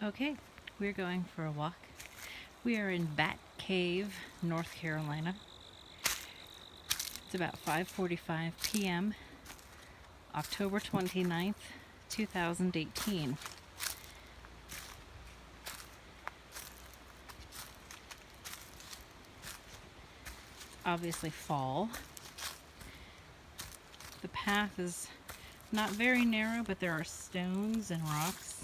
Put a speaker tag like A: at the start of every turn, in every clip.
A: Okay, we're going for a walk. We are in Bat Cave, North Carolina. It's about 5:45 p.m., October 29th, 2018. Obviously fall. The path is not very narrow, but there are stones and rocks,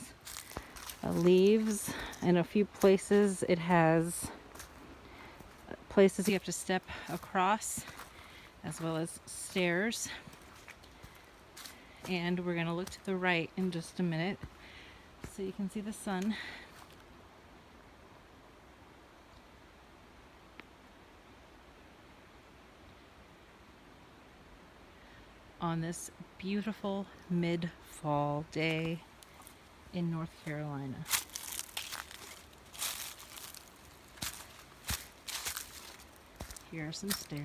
A: leaves, and a few places it has places you have to step across, as well as stairs. And we're going to look to the right in just a minute so you can see the sun. On this beautiful mid-fall day in North Carolina. Here are some stairs.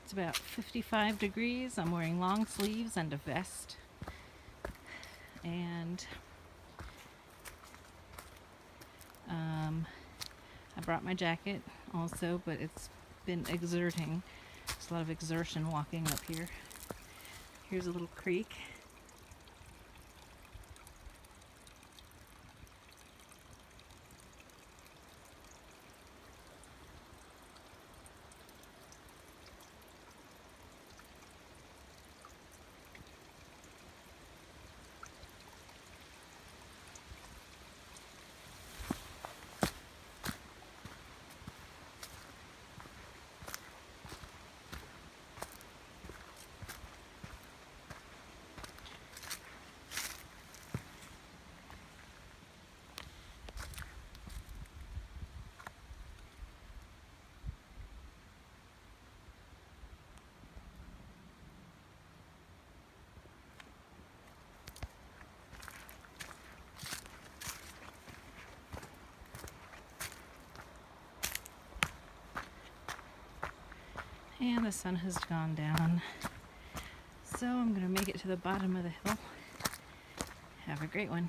A: It's about 55 degrees. I'm wearing long sleeves and a vest. And I brought my jacket also, but it's been exerting. There's a lot of exertion walking up here. Here's a little creek. And the sun has gone down. So I'm going to make it to the bottom of the hill. Have a great one.